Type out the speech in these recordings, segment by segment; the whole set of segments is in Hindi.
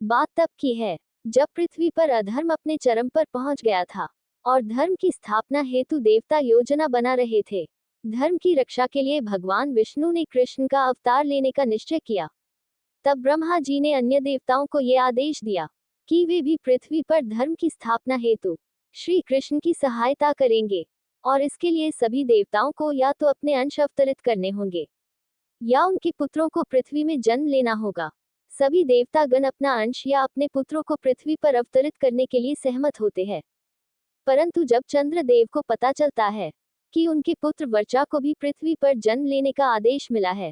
बात तब की है जब पृथ्वी पर अधर्म अपने चरम पर पहुंच गया था और धर्म की स्थापना हेतु देवता योजना बना रहे थे। धर्म की रक्षा के लिए भगवान विष्णु ने कृष्ण का अवतार लेने का निश्चय किया। तब ब्रह्मा जी ने अन्य देवताओं को यह आदेश दिया कि वे भी पृथ्वी पर धर्म की स्थापना हेतु श्री कृष्ण की सहायता करेंगे, और इसके लिए सभी देवताओं को या तो अपने अंश अवतरित करने होंगे या उनके पुत्रों को पृथ्वी में जन्म लेना होगा। सभी देवतागण अपना अंश या अपने पुत्रों को पृथ्वी पर अवतरित करने के लिए सहमत होते हैं। परंतु जब चंद्रदेव को पता चलता है कि उनके पुत्र वर्चा को भी पृथ्वी पर जन्म लेने का आदेश मिला है,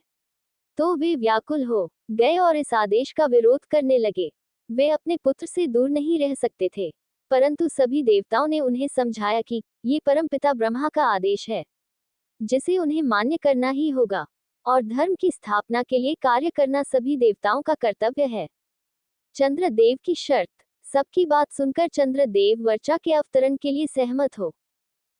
तो वे व्याकुल हो गए और इस आदेश का विरोध करने लगे। वे अपने पुत्र से दूर नहीं रह सकते थे, परंतु सभी देवताओं ने उन्हें समझाया कि ये परमपिता ब्रह्मा का आदेश है जिसे उन्हें मान्य करना ही होगा, और धर्म की स्थापना के लिए कार्य करना सभी देवताओं का कर्तव्य है। चंद्रदेव की शर्त। सबकी बात सुनकर चंद्रदेव वर्चा के अवतरण के लिए सहमत हो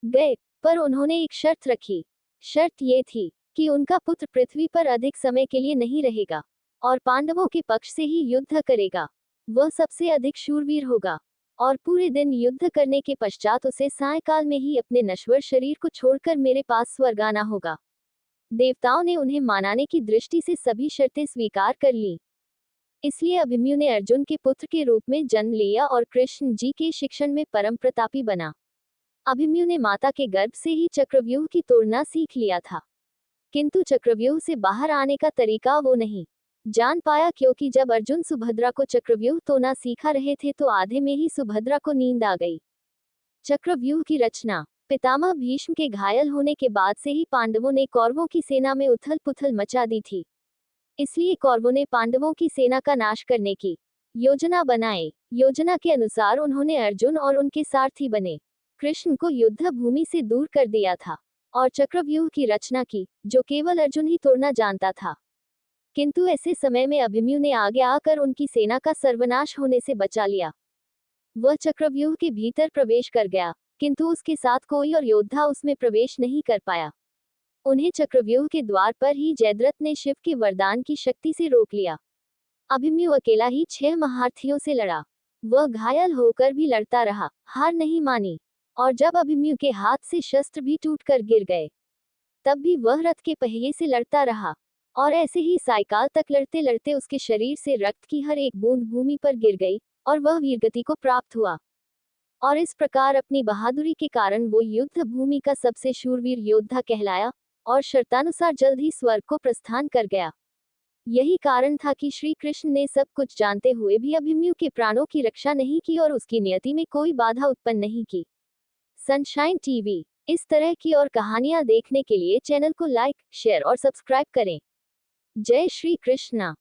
गए, पर उन्होंने एक शर्त रखी। शर्त ये थी कि उनका पुत्र पृथ्वी पर अधिक समय के लिए नहीं रहेगा और पांडवों के पक्ष से ही युद्ध करेगा। वह सबसे अधिक शूरवीर होगा और पूरे दिन युद्ध करने के पश्चात उसे सायंकाल में ही अपने नश्वर शरीर को छोड़कर मेरे पास स्वर्ग आना होगा। देवताओं ने उन्हें मनाने की दृष्टि से सभी शर्तें स्वीकार कर ली। इसलिए अभिमन्यु ने अर्जुन के पुत्र के रूप में जन्म लिया और कृष्ण जी के शिक्षण में परम प्रतापी बना। अभिमन्यु ने माता के गर्भ से ही चक्रव्यूह की तोड़ना सीख लिया था, किंतु चक्रव्यूह से बाहर आने का तरीका वो नहीं जान पाया, क्योंकि जब अर्जुन सुभद्रा को चक्रव्यूह तोड़ना सीखा रहे थे तो आधे में ही सुभद्रा को नींद आ गई। चक्रव्यूह की रचना। पितामह भीष्म के घायल होने के बाद से ही पांडवों ने कौरवों की सेना में उथल पुथल मचा दी थी। इसलिए कौरवों ने पांडवों की सेना का नाश करने की योजना बनाई। योजना के अनुसार उन्होंने अर्जुन और उनके सारथी बने कृष्ण को युद्ध भूमि से दूर कर दिया था और चक्रव्यूह की रचना की, जो केवल अर्जुन ही तोड़ना जानता था। किंतु ऐसे समय में अभिमन्यु ने आगे आकर उनकी सेना का सर्वनाश होने से बचा लिया। वह चक्रव्यूह के भीतर प्रवेश कर गया, किंतु उसके साथ कोई और योद्धा उसमें प्रवेश नहीं कर पाया। उन्हें चक्रव्यूह के द्वार पर ही जयद्रथ ने शिव के वरदान की शक्ति से रोक लिया। अभिमन्यु अकेला ही 6 महारथियों से लड़ा। वह घायल होकर भी लड़ता रहा, हार नहीं मानी, और जब अभिमन्यु के हाथ से शस्त्र भी टूटकर गिर गए, तब भी वह रथ के पहिए से लड़ता रहा, और ऐसे ही सायकाल तक लड़ते लड़ते उसके शरीर से रक्त की हर एक बूंद भूमि पर गिर गई और वह वीरगति को प्राप्त हुआ। और इस प्रकार अपनी बहादुरी के कारण वो युद्ध भूमि का सबसे शूरवीर योद्धा कहलाया और शर्तानुसार जल्द ही स्वर्ग को प्रस्थान कर गया। यही कारण था कि श्री कृष्ण ने सब कुछ जानते हुए भी अभिमन्यु के प्राणों की रक्षा नहीं की और उसकी नियति में कोई बाधा उत्पन्न नहीं की। Sunshine TV. इस तरह की और कहानियां देखने के लिए चैनल को लाइक, शेयर और सब्सक्राइब करें। जय श्री कृष्णा।